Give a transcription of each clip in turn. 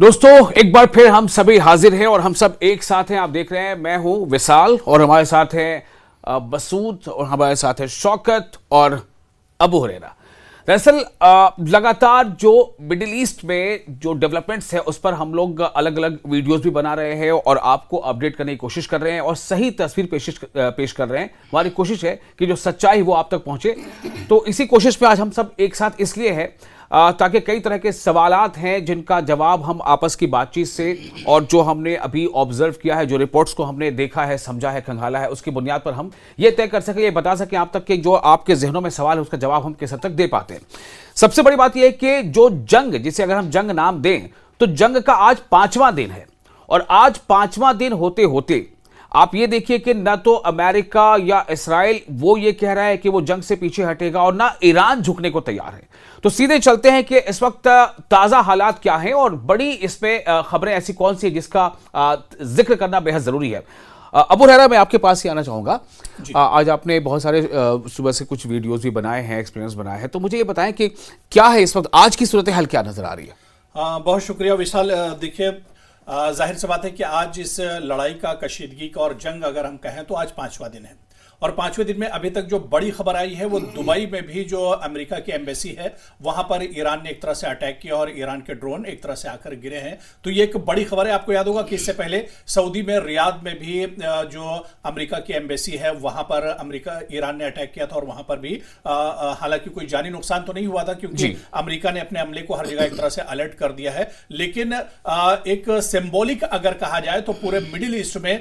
दोस्तों एक बार फिर हम सभी हाजिर हैं और हम सब एक साथ हैं। आप देख रहे हैं मैं हूं विशाल और हमारे साथ है बसूद और हमारे साथ है शौकत और अबू हुरैरा। दरअसल लगातार जो मिडिल ईस्ट में जो डेवलपमेंट्स है उस पर हम लोग अलग अलग वीडियोस भी बना रहे हैं और आपको अपडेट करने की कोशिश कर रहे हैं और सही तस्वीर पेश कर रहे हैं। हमारी कोशिश है कि जो सच्चाई वो आप तक पहुंचे। तो इसी कोशिश में आज हम सब एक साथ इसलिए है ताकि कई तरह के सवालात हैं जिनका जवाब हम आपस की बातचीत से और जो हमने अभी ऑब्जर्व किया है, जो रिपोर्ट्स को हमने देखा है, समझा है, खंगाला है, उसकी बुनियाद पर हम ये तय कर सके, ये बता सके आप तक कि जो आपके जहनों में सवाल है उसका जवाब हम किस हद तक दे पाते हैं। सबसे बड़ी बात यह है कि जो जंग, जिसे अगर हम जंग नाम दें तो जंग का आज 5वां दिन है और आज 5वां दिन होते होते आप ये देखिए कि ना तो अमेरिका या इस्राइल वो ये कह रहा है कि वो जंग से पीछे हटेगा और ना ईरान झुकने को तैयार है। तो सीधे चलते हैं कि इस वक्त ताजा हालात क्या हैं और बड़ी इसमें खबरें ऐसी कौन सी है जिसका जिक्र करना बेहद जरूरी है। अबू हुरैरा, मैं आपके पास ही आना चाहूंगा। आज आपने बहुत सारे सुबह से कुछ वीडियोस भी बनाए हैं, एक्सपीरियंस बनाए हैं, तो मुझे ये बताएं कि क्या है इस वक्त आज की सूरत हाल, क्या नजर आ रही है? बहुत शुक्रिया विशाल। देखिए, जाहिर सी बात है कि आज इस लड़ाई का, कशीदगी का और जंग अगर हम कहें तो आज 5वां दिन है और 5वें दिन में अभी तक जो बड़ी खबर आई है वो दुबई में भी जो अमेरिका की एम्बेसी है वहां पर ईरान ने एक तरह से अटैक किया और ईरान के ड्रोन एक तरह से आकर गिरे हैं। तो ये एक बड़ी खबर है। आपको याद होगा कि इससे पहले सऊदी में रियाद में भी जो अमेरिका की एम्बेसी है वहां पर ईरान ने अटैक किया था और वहां पर भी हालांकि कोई जानी नुकसान तो नहीं हुआ था क्योंकि अमेरिका ने अपने अमले को हर जगह एक तरह से अलर्ट कर दिया है। लेकिन एक सिंबॉलिक अगर कहा जाए तो पूरे मिडिल ईस्ट में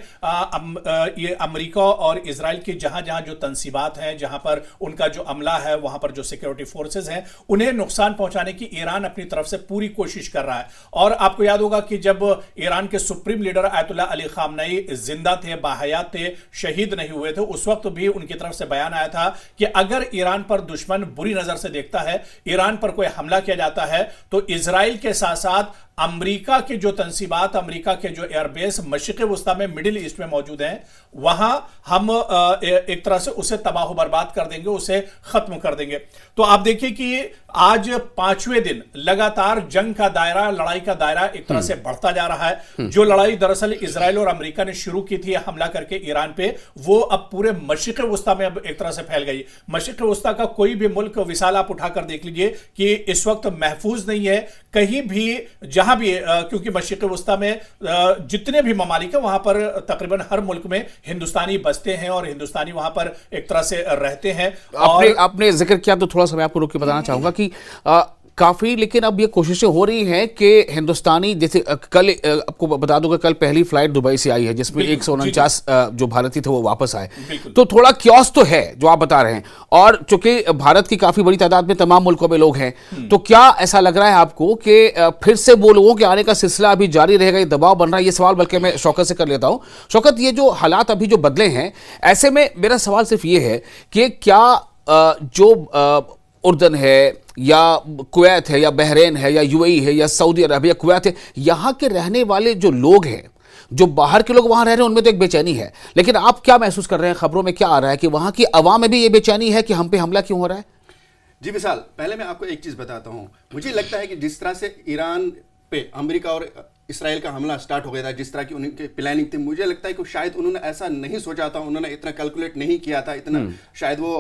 ये अमेरिका और इजराइल की जहां जहां जो तंसीबात हैं, जहां पर उनका जो अमला है, वहां पर जो सिक्योरिटी फोर्सेस हैं, उन्हें नुकसान पहुंचाने की ईरान अपनी तरफ से पूरी कोशिश कर रहा है। और आपको याद होगा कि जब ईरान के supreme leader Ayatollah Ali Khamenei जिंदा थे, बाहयात थे, शहीद नहीं हुए थे, उस वक्त भी उनकी तरफ से बयान आया था कि अगर ईरान पर दुश्मन बुरी नजर से देखता है, ईरान पर कोई हमला किया जाता है तो इजराइल के साथ साथ अमेरिका के जो तंसीबात, अमेरिका के जो एयरबेस मशरिक़ वुस्ता में, मिडिल ईस्ट में मौजूद हैं, वहां हम एक तरह से उसे तबाह बर्बाद कर देंगे, उसे खत्म कर देंगे। तो आप देखिए कि आज 5वें दिन लगातार जंग का दायरा, लड़ाई का दायरा एक तरह से बढ़ता जा रहा है। जो लड़ाई दरअसल इजराइल और अमेरिका ने शुरू की थी हमला करके ईरान पे, वो अब पूरे मशरिक़ वुस्ता में अब एक तरह से फैल गई। मशरिक़ वुस्ता का कोई भी मुल्क विशाल आप उठाकर देख लीजिए कि इस वक्त महफूज नहीं है कहीं भी, जहां भी, क्योंकि मशरिक़ वुस्ता में जितने भी ममालिक हैं वहां पर तकरीबन हर मुल्क में हिंदुस्तानी बसते हैं और हिंदुस्तानी वहां पर एक तरह से रहते हैं। आपने जिक्र किया तो थोड़ा सा मैं आपको रोक के बताना चाहूंगा कि काफी, लेकिन अब ये कोशिशें हो रही हैं कि हिंदुस्तानी, जैसे कल आपको बता दूं कि कल पहली फ्लाइट दुबई से आई है जिसमें 149 जो भारतीय थे वो वापस आए। तो थोड़ा क्योस तो है जो आप बता रहे हैं और चूंकि भारत की काफी बड़ी तादाद में तमाम मुल्कों में लोग हैं, तो क्या ऐसा लग रहा है आपको कि फिर से वो लोगों के आने का सिलसिला अभी जारी रहेगा, ये दबाव बन रहा है? ये सवाल बल्कि मैं शौकत से कर लेता हूं। शौकत, ये जो हालात अभी जो बदले हैं, ऐसे में मेरा सवाल सिर्फ ये है कि क्या जो उर्दन है या कुवैत है या बहरीन है या यूएई है या सऊदी अरब या कुवैत है, यहाँ के रहने वाले जो लोग हैं, जो बाहर के लोग वहां रह रहे हैं, उनमें तो एक बेचैनी है, लेकिन आप क्या महसूस कर रहे हैं? खबरों में क्या आ रहा है कि वहां की अवाम में भी ये बेचैनी है कि हम पे हमला क्यों हो रहा है? जी विशाल, पहले मैं आपको एक चीज बताता हूं। मुझे लगता है कि जिस तरह से ईरान पे अमेरिका और इसराइल का हमला स्टार्ट हो गया था, जिस तरह की उनकी प्लानिंग थी, मुझे लगता है कि शायद उन्होंने ऐसा नहीं सोचा था, उन्होंने इतना कैलकुलेट नहीं किया था, इतना शायद वो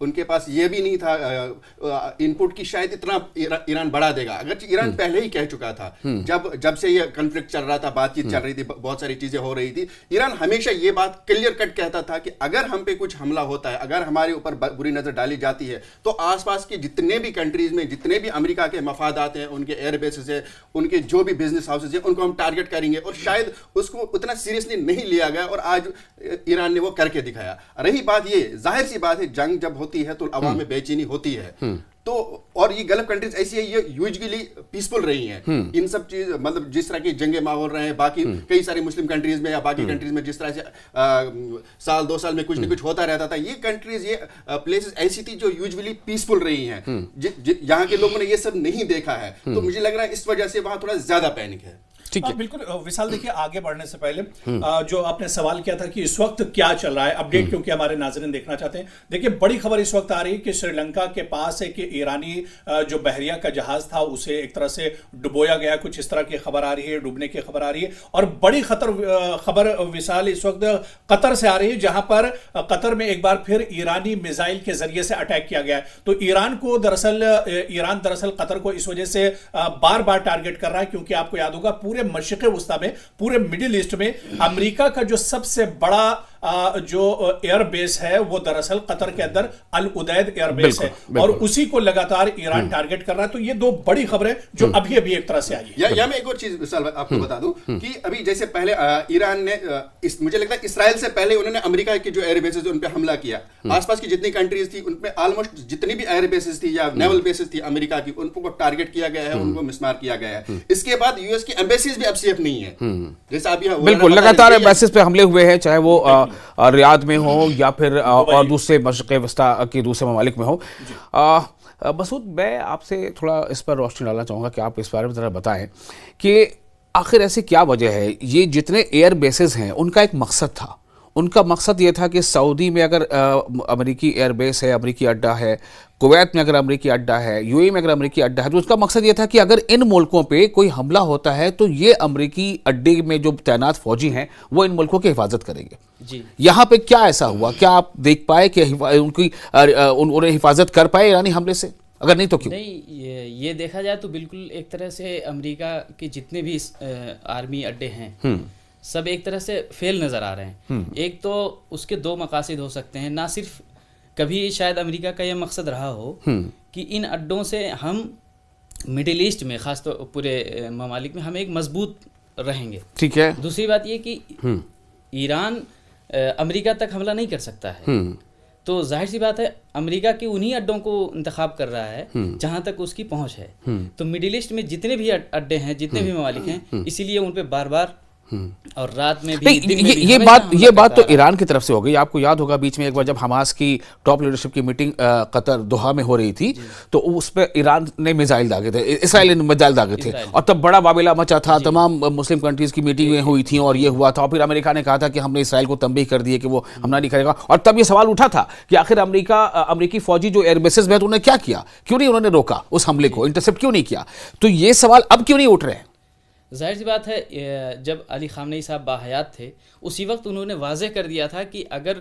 उनके पास ये भी नहीं था इनपुट की शायद इतना ईरान बढ़ा देगा। अगर ईरान पहले ही कह चुका था, जब से ये कॉन्फ्लिक्ट चल रहा था, बातचीत चल रही थी, बहुत सारी चीजें हो रही थी, ईरान हमेशा ये बात क्लियर कट कहता था कि अगर हम पे कुछ हमला होता है, अगर हमारे ऊपर बुरी नजर डाली जाती है, तो आसपास के जितने भी कंट्रीज में जितने भी अमेरिका के मफादात हैं, उनके एयरबेसेस है, उनके जो भी बिजनेस हाउसेज हैं, उनको हम टारगेट करेंगे। और शायद उसको उतना सीरियसली नहीं लिया गया और आज ईरान ने वो करके दिखाया। रही बात, ये जाहिर सी बात है, जंग जब होती है तो अवाम में बेचैनी होती है। तो और ये गल्फ कंट्रीज ऐसी है, ये यूजुअली पीसफुल रही हैं। इन सब चीज, मतलब जिस तरह की जंगे माहौल रहे हैं बाकी कई सारी मुस्लिम कंट्रीज में या बाकी कंट्रीज में, जिस तरह से साल 2 साल में कुछ न कुछ होता रहता था, ये कंट्रीज, ये प्लेसेस ऐसी थी जो यूजुअली पीसफुल रही हैं। यहाँ के लोगों ने ये सब नहीं देखा है, तो मुझे लग रहा है इस वजह से वहां थोड़ा ज्यादा पैनिक है। ठीक है। बिल्कुल विशाल, देखिए आगे बढ़ने से पहले जो आपने सवाल किया था कि इस वक्त क्या चल रहा है अपडेट, क्योंकि हमारे नाज़रीन देखना चाहते हैं। देखिए बड़ी खबर इस वक्त आ रही है कि श्रीलंका के पास एक ईरानी जो बहरिया का जहाज था उसे एक तरह से डुबोया गया, कुछ इस तरह की खबर आ रही है, डूबने की खबर आ रही है। और बड़ी खबर विशाल इस वक्त कतर से आ रही है, जहां पर कतर में एक बार फिर ईरानी मिसाइल के जरिए से अटैक किया गया है। तो ईरान दरअसल कतर को इस वजह से बार बार टारगेट कर रहा है, क्योंकि आपको याद होगा पूरे मशरिक़ वस्ता में, पूरे मिडिल ईस्ट में अमेरिका का जो सबसे बड़ा जो एयरबेस है वो दरअसल कतर के अंदर अल उदैद एयरबेस है, और उसी को लगातार ईरान टारगेट कर रहा है। तो ये दो बड़ी खबरें जो अभी अभी एक तरह से आई है। या मैं एक और चीज विशाल आपको बता दूं कि अभी जैसे पहले ईरान ने मुझे लगता है इसराइल से पहले उन्होंने अमेरिका की जो एयरबेसेस उन पे हमला किया। आसपास की जितनी कंट्रीज थी उनपे ऑलमोस्ट जितनी भी एयरबेसेस थी या नेवल बेसेस थी अमेरिका की, उनको टारगेट किया गया है, उनको मिसमार किया गया है। इसके बाद यूएस की एम्बेसीज भी अब सेफ नहीं है। जैसे आप यहाँ बिल्कुल लगातार एम्बेसीज पे हमले हुए हैं, चाहे वो रियाद में हो या फिर और दूसरे मशरिक़ वस्ता के दूसरे ममालिक में हो। मसूद, मैं आपसे थोड़ा इस पर रोशनी डालना चाहूँगा कि आप इस बारे में ज़रा बताएं कि आखिर ऐसी क्या वजह है। ये जितने एयर बेसेस हैं उनका एक मकसद था, उनका मकसद ये था कि सऊदी में अगर अमेरिकी एयरबेस है, अमेरिकी अड्डा है, कुवैत में अगर अमेरिकी अड्डा है, यूएई में अगर अमेरिकी अड्डा है, तो उसका मकसद ये था कि अगर इन मुल्कों पे कोई हमला होता है तो ये अमेरिकी अड्डे में जो तैनात फौजी हैं वो इन मुल्कों की हिफाजत करेंगे। जी यहाँ पे क्या ऐसा हुआ, क्या आप देख पाए कि उन्हें हिफाजत कर पाए ईरानी हमले से? अगर नहीं तो क्यों? नहीं, ये देखा जाए तो बिल्कुल एक तरह से अमेरिका के जितने भी आर्मी अड्डे हैं सब एक तरह से फेल नज़र आ रहे हैं। एक तो उसके दो मकासद हो सकते हैं, ना सिर्फ कभी शायद अमेरिका का यह मकसद रहा हो कि इन अड्डों से हम मिडिल ईस्ट में, खासतौर पूरे ममालिक में हम एक मजबूत रहेंगे। ठीक है। दूसरी बात ये कि ईरान अमेरिका तक हमला नहीं कर सकता है, तो जाहिर सी बात है अमेरिका के उन्हीं अड्डों को इंतखाब कर रहा है जहां तक उसकी पहुंच है। तो मिडिल ईस्ट में जितने भी अड्डे हैं, जितने भी ममालिक हैं, इसीलिए उन पे बार बार और रात में भी ये बात तो ईरान की तरफ से हो गई। आपको याद होगा बीच में एक बार जब हमास की टॉप लीडरशिप की मीटिंग कतर दोहा में हो रही थी तो उस पर ईरान ने मिसाइल दागे थे, इसराइल ने मिसाइल दागे थे, और तब बड़ा वाबिला मचा था, तमाम मुस्लिम कंट्रीज की मीटिंगें हुई थी और ये हुआ था। और फिर अमेरिका ने कहा था कि हमने इसराइल को तंबीह कर दिए कि वो हमला नहीं करेगा, और तब ये सवाल उठा था कि आखिर अमेरिकी फौजी जो एयरबेसेस में, तो उन्होंने क्या किया, क्यों नहीं उन्होंने रोका उस हमले को, इंटरसेप्ट क्यों नहीं किया? तो ये सवाल अब क्यों नहीं उठ रहे हैं? जाहिर सी बात है, जब अली खामनेई साहब बाहयात थे उसी वक्त उन्होंने वाज़ेह कर दिया था कि अगर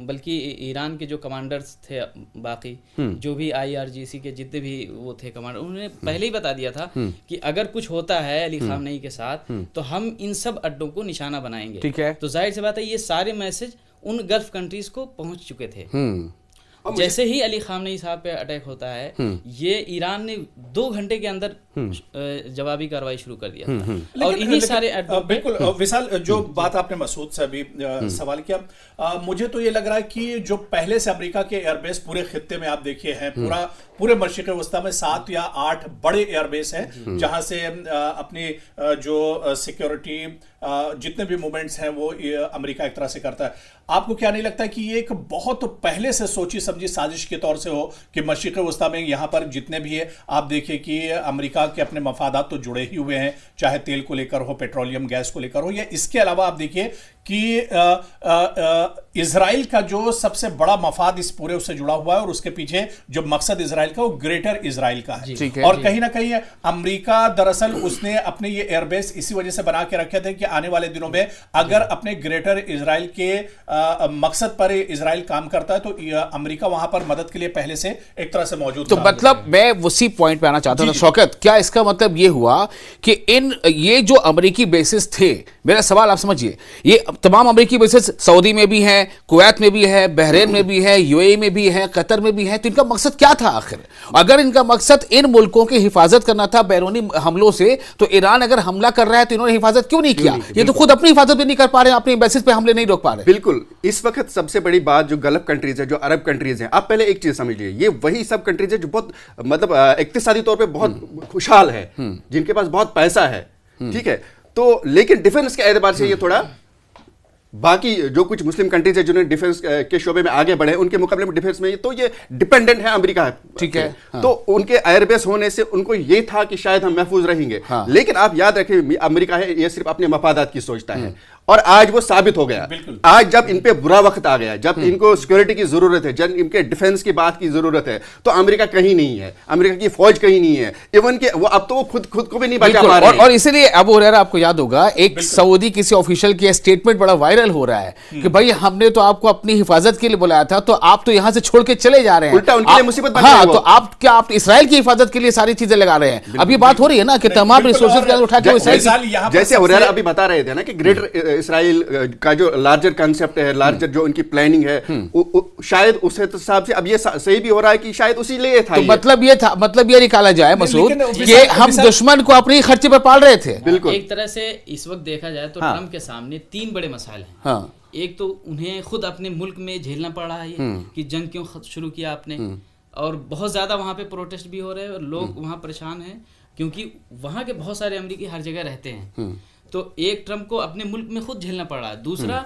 बल्कि ईरान के जो कमांडर्स थे, बाकी जो भी IRGC के जितने भी वो थे कमांडर, उन्होंने पहले ही बता दिया था कि अगर कुछ होता है अली खामनेई के साथ तो हम इन सब अड्डों को निशाना बनाएंगे। ठीक है। तो जाहिर सी बात है ये सारे मैसेज उन गल्फ कंट्रीज को पहुंच चुके थे। जैसे ही अली खामनेई साहब पे अटैक होता है, ये ईरान ने 2 घंटे के अंदर जवाबी कार्रवाई शुरू कर दिया और इन्हीं सारे बिल्कुल विशाल, जो बात आपने मसूद से अभी सवाल किया, मुझे तो ये लग रहा है कि जो पहले से अमेरिका के एयरबेस पूरे खित्ते में आप देखिए हैं, पूरे मशरिक़ वस्ता में 7 या 8 बड़े एयरबेस हैं जहां से अपनी जो सिक्योरिटी जितने भी मूवमेंट्स हैं वो अमेरिका एक तरह से करता है। आपको क्या नहीं लगता कि ये एक बहुत पहले से सोची समझी साजिश के तौर से हो कि मशरिक़ वस्ता में यहाँ पर जितने भी है, आप देखिए कि अमेरिका के अपने मफादात तो जुड़े ही हुए हैं, चाहे तेल को लेकर हो, पेट्रोलियम गैस को लेकर हो, या इसके अलावा आप देखिए कि इजराइल का जो सबसे बड़ा मफाद इस पूरे उससे जुड़ा हुआ है और उसके पीछे जो मकसद इजराइल का वो ग्रेटर इजराइल का है। और कहीं ना कहीं अमेरिका दरअसल उसने अपने ये एयरबेस इसी वजह से बना के रखे थे कि आने वाले दिनों में अगर अपने ग्रेटर इजराइल के मकसद पर इजराइल काम करता है तो अमेरिका वहां पर मदद के लिए पहले से एक तरह से मौजूद। तो मतलब मैं उसी पॉइंट पे आना चाहता था शौकत, क्या इसका मतलब ये हुआ कि ये जो अमेरिकी बेसिस थे, मेरा सवाल आप समझिए, ये तमाम अमेरिकी बेसिस सऊदी में भी हैं, कुवैत में भी है, बहरीन में भी है, यूएई में भी है, कतर में भी है, तो इनका मकसद क्या था आखिर? अगर इनका मकसद इन मुल्कों की हिफाजत करना था बैरूनी हमलों से, तो ईरान अगर हमला कर रहा है तो इन्होंने हिफाजत क्यों नहीं किया? ये तो खुद अपनी हिफाजत भी नहीं कर पा रहे, अपने बेसिस पे हमले नहीं रोक पा रहे। बिल्कुल, इस वक्त सबसे बड़ी बात जो गल्फ कंट्रीज है, जो अरब कंट्रीज हैं, आप पहले एक चीज समझिए, ये वही सब कंट्रीज है जो बहुत मतलब इक्तिसादी तौर पे बहुत खुशहाल है, जिनके पास बहुत पैसा है, ठीक है, तो लेकिन डिफेंस के एतबार से ये थोड़ा बाकी जो कुछ मुस्लिम कंट्रीज है जिन्होंने डिफेंस के शोबे में आगे बढ़े, उनके मुकाबले में डिफेंस में तो ये डिपेंडेंट है अमेरिका। ठीक है। हाँ। तो उनके एयरबेस होने से उनको ये था कि शायद हम महफूज रहेंगे। हाँ। लेकिन आप याद रखें, अमेरिका है ये सिर्फ अपने मफादात की सोचता है, और आज वो साबित हो गया। आज जब इन पे बुरा वक्त आ गया, जब इनको सिक्योरिटी की जरूरत है, जब इनके डिफेंस की बात की जरूरत है, तो अमेरिका कहीं नहीं है, अमेरिका की फौज कहीं नहीं है, इवन के वो अब तो वो खुद को भी नहीं बचा पा रहे हैं। और इसीलिए अबू हुरैरा, आपको याद होगा एक सऊदी किसी ऑफिशियल की स्टेटमेंट बड़ा वायरल हो रहा है कि भाई हमने तो आपको अपनी हिफाजत के लिए बुलाया था, तो आप तो यहां से छोड़ के चले जा रहे हैं, उल्टा उनके लिए मुसीबत बन हाँ, गई। तो आप क्या आप इसराइल की हिफाजत के लिए सारी चीजें लगा रहे हैं? अब ये बात हो रही है ना कि तमाम रिसोर्सेज का उठा के जैसे हुरैरा अभी बता रहे थे ना कि ग्रेटर इसराइल का जो लार्जर कंसेप्ट है, लार्जर जो उनकी प्लानिंग है, शायद उस हिसाब से अब ये सही भी हो रहा है कि शायद उसी लिए था। तो मतलब ये निकाला जाए मसूद कि हम दुश्मन को अपनी खर्चे पर पाल रहे थे। बिल्कुल। एक तरह से इस वक्त देखा जाए तो ट्रम्प के सामने 3 बड़े मसाइल हैं। हाँ। एक तो उन्हें खुद अपने मुल्क में झेलना पड़ रहा है कि जंग क्यों शुरू किया आपने, और बहुत ज्यादा वहां पे प्रोटेस्ट भी हो रहे हैं और लोग वहां परेशान हैं क्योंकि वहां के बहुत सारे अमेरिकी हर जगह रहते हैं। तो एक ट्रम्प को अपने मुल्क में खुद झेलना पड़ रहा है, दूसरा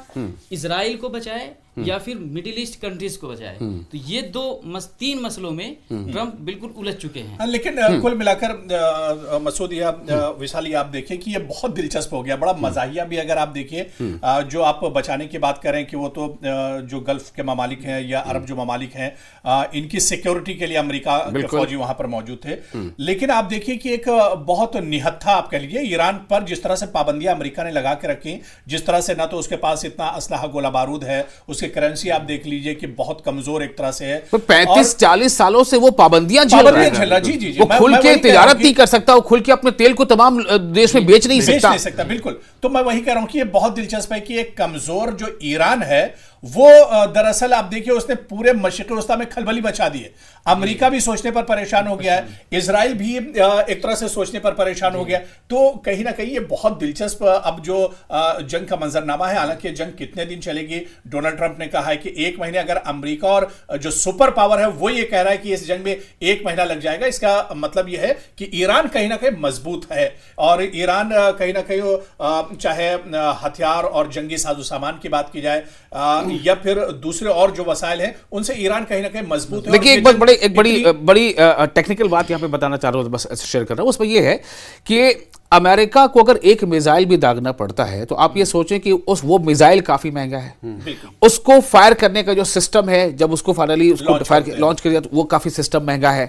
इजराइल को बचाए या फिर मिडिल ईस्ट कंट्रीज को बचाए। तो ये 3 मसलों में ट्रम्प बिल्कुल उलझ चुके हैं। लेकिन कुल मिलाकर मसूद या विशाली, आप देखें कि ये बहुत दिलचस्प हो गया, बड़ा मजाहिया भी। अगर आप देखिए जो आप बचाने की बात करें कि वो तो जो गल्फ के ममालिक हैं या अरब जो ममालिक हैं, इनकी सिक्योरिटी के लिए अमेरिका के फौजी वहां पर मौजूद थे। लेकिन आप देखिए कि एक बहुत निहत्था आप कह लीजिए ईरान पर जिस तरह से पाबंदियां अमेरिका ने लगा के रखी, जिस तरह से ना तो उसके पास इतना असलहा गोला बारूद है, करेंसी आप देख लीजिए कि बहुत कमजोर एक तरह से है। 35-40 सालों से वो पाबंदियां झेल रहा है। जी, वो खुल के तिजारत नहीं कर सकता, वो खुल के अपने तेल को तमाम देश में बेच नहीं सकता। बिल्कुल। तो मैं वही कह रहा हूं कि ये बहुत दिलचस्प है कि एक कमजोर जो ईरान है वो दरअसल आप देखिए उसने पूरे मशरिक़ी वस्ता में खलबली मचा दी है। अमेरिका भी सोचने पर परेशान हो गया है, इजराइल भी एक तरह से सोचने पर परेशान हो गया। तो कहीं ना कहीं ये बहुत दिलचस्प अब जो जंग का मंजरनामा है, हालांकि जंग कितने दिन चलेगी, डोनाल्ड ट्रंप ने कहा है कि 1 महीने। अगर अमेरिका और जो सुपर पावर है वो ये कह रहा है कि इस जंग में 1 महीना लग जाएगा, इसका मतलब यह है कि ईरान कहीं ना कहीं मजबूत है। और ईरान कहीं ना कहीं चाहे हथियार और जंगी साजो सामान की बात की जाए या फिर दूसरे और जो वसाइल हैं, उनसे ईरान कहीं ना कहीं मजबूत है। देखिए एक बड़ी टेक्निकल बात यहां पे बताना चाह रहा हूं, बस शेयर कर रहा हूं। उसमें यह है कि अमेरिका को अगर एक मिसाइल भी दागना पड़ता है तो आप ये सोचें कि वो मिसाइल काफी महंगा है, उसको फायर करने का जो सिस्टम है, जब उसको फाइनली लॉन्च कर दिया तो वो काफी सिस्टम महंगा है,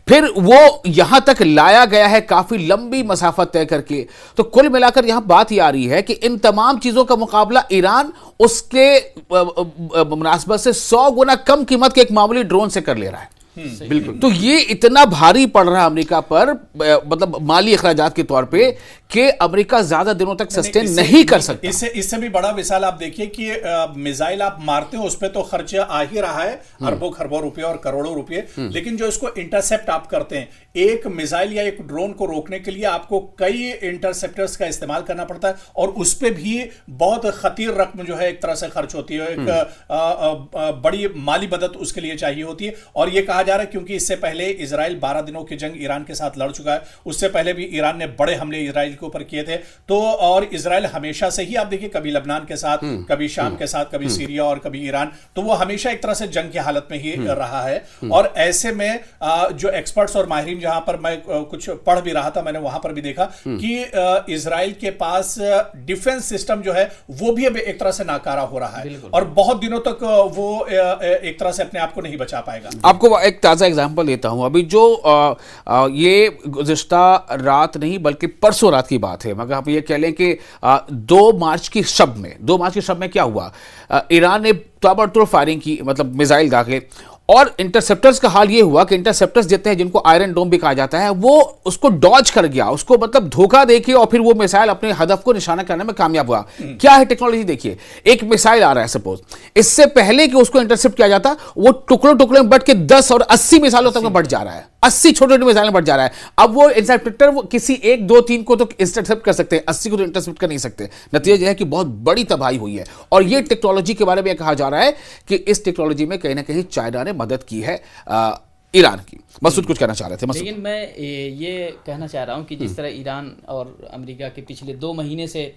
फिर वो यहां तक लाया गया है काफी लंबी मसाफत तय करके। तो कुल मिलाकर यहां बात ये आ रही है कि इन तमाम चीजों का मुकाबला ईरान उसके मुनासबत से 100 गुना कम कीमत के एक मामूली ड्रोन से कर ले रहा है। बिल्कुल। तो ये इतना भारी पड़ रहा है अमेरिका पर, मतलब माली अखराजात के तौर पे, कि अमेरिका ज्यादा दिनों तक सस्टेन नहीं कर सकता। इससे भी बड़ा मिसाल आप देखिए कि मिसाइल आप मारते हो उस पर तो खर्चा आ ही रहा है, अरबों खरबों रुपए और करोड़ों रुपए, लेकिन जो इसको इंटरसेप्ट आप करते हैं, एक मिसाइल या एक ड्रोन को रोकने के लिए आपको कई इंटरसेप्टर्स का इस्तेमाल करना पड़ता है, और उस पर भी बहुत खतीर रकम जो है एक तरह से खर्च होती है, एक बड़ी माली मदद उसके लिए चाहिए होती है। और यह कहा जा रहा है क्योंकि इससे पहले इजराइल 12 दिनों की जंग ईरान के साथ लड़ चुका है, उससे पहले भी ईरान ने बड़े हमले इजराइल के ऊपर किए थे। तो और इजराइल हमेशा से ही आप देखिए कभी लबनान के साथ, कभी शाम के साथ, कभी सीरिया और कभी ईरान, तो वो हमेशा एक तरह से जंग की हालत में ही रहा है। और ऐसे में जो एक्सपर्ट्स और माहिरीन, जहां पर मैं कुछ पढ़ भी रहा था, मैंने वहां पर भी देखा कि इजराइल के पास डिफेंस सिस्टम जो है वो भी अब एक तरह से नाकारा हो रहा है, और बहुत दिनों तक वो एक तरह से अपने आप को नहीं बचा पाएगा। आपको एक ताज़ा एग्जाम्पल देता हूं। अभी जो ये गुज़िश्ता रात नहीं बल्कि परसों रात की बात है, मगर आप ये कह लें कि 2 मार्च की शब में क्या हुआ, ईरान ने ताबड़तोड़ फायरिंग की, मतलब मिसाइल दागे, और इंटरसेप्टर्स का हाल ये हुआ कि इंटरसेप्टर्स जितने हैं, जिनको आयरन डोम भी कहा जाता है, वो उसको डॉज कर गया, उसको मतलब धोखा देके, और फिर वो मिसाइल अपने हदफ को निशाना करने में कामयाब हुआ। क्या है टेक्नोलॉजी देखिए, एक मिसाइल आ रहा है सपोज, इससे पहले कि उसको इंटरसेप्ट किया जाता, वो टुकड़ों में बढ़ के 10 और 80 मिसाइलों तक में बढ़ जा रहा है, 80 छोटे-छोटे मिसाइल में बढ़ जा रहा है। अब वो इंटरसेप्टर वो किसी 1, 2, 3 को तो इंटरसेप्ट कर सकते हैं, 80 को तो इंटरसेप्ट कर नहीं सकते। नतीजा यह है कि बहुत बड़ी तबाही हुई है। और ये टेक्नोलॉजी के बारे में कहा जा रहा है कि इस टेक्नोलॉजी में कहीं ना कहीं चाइना ने मदद की है ईरान की। मसूद कुछ कहना चाह रहे थे? लेकिन मैं ये कहना चाह रहा हूं कि जिस तरह ईरान और अमेरिका के पिछले 2 महीने से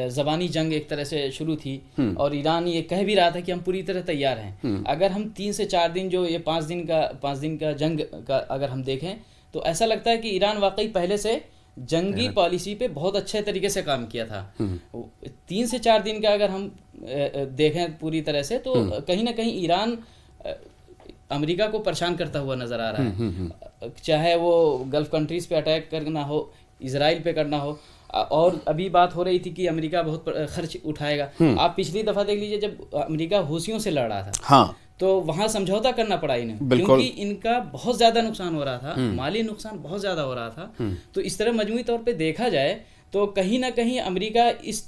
ज़बानी जंग एक तरह से शुरू थी और ईरान ये कह भी रहा था कि हम पूरी तरह तैयार हैं। अगर हम 3 से 4 दिन जो ये 5 दिन का जंग का अगर हम देखें तो ऐसा लगता है कि ईरान वाकई पहले से जंगी पॉलिसी पे बहुत अच्छे तरीके से काम किया था। 3 से 4 दिन का अगर हम देखें पूरी तरह से तो कहीं ना कहीं ईरान अमेरिका को परेशान करता हुआ नजर आ रहा है, चाहे वो गल्फ कंट्रीज पे अटैक करना हो, इजराइल पे करना हो। और अभी बात हो रही थी कि अमेरिका बहुत खर्च उठाएगा। आप पिछली दफा देख लीजिए जब अमेरिका हूसियों से लड़ रहा था, हाँ, तो वहां समझौता करना पड़ा इन्हें, क्योंकि इनका बहुत ज्यादा नुकसान हो रहा था, माली नुकसान बहुत ज्यादा हो रहा था। तो इस तरह मजमूई तौर पे देखा जाए तो कहीं ना कहीं अमेरिका इस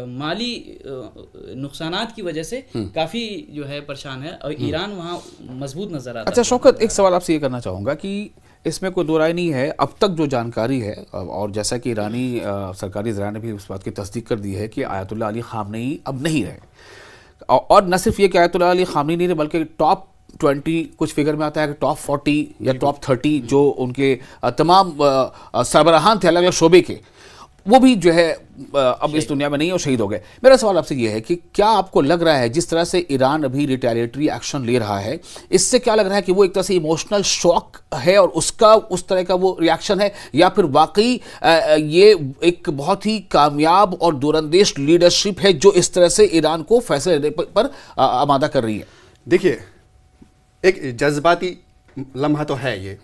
माली नुकसानात की वजह से काफी जो है परेशान है और ईरान वहाँ मजबूत नजर आता है। अच्छा शौकत, एक सवाल आपसे ये करना चाहूँगा कि इसमें कोई दो राय नहीं है, अब तक जो जानकारी है और जैसा कि ईरानी सरकारी ज़राए ने भी उस बात की तस्दीक कर दी है कि आयतुल्ला अली ख़ामनेई अब नहीं रहे, और न सिर्फ ये कि आयतुल्ला अली ख़ामनेई नहीं रहे बल्कि टॉप 20 कुछ फिगर में आता है कि टॉप 40 या टॉप 30 जो उनके तमाम सरबराहान थे अलग अलग शोबे के, वो भी जो है अब इस दुनिया में नहीं और शहीद हो गए। मेरा सवाल आपसे ये है कि क्या आपको लग रहा है जिस तरह से ईरान अभी रिटेलिएटरी एक्शन ले रहा है, इससे क्या लग रहा है कि वो एक तरह से इमोशनल शॉक है और उसका उस तरह का वो रिएक्शन है, या फिर वाकई ये एक बहुत ही कामयाब और दूरंदेश लीडरशिप है जो इस तरह से ईरान को फैसले लेने पर आमादा कर रही है? देखिए, एक जज्बाती लम्हा तो है ये,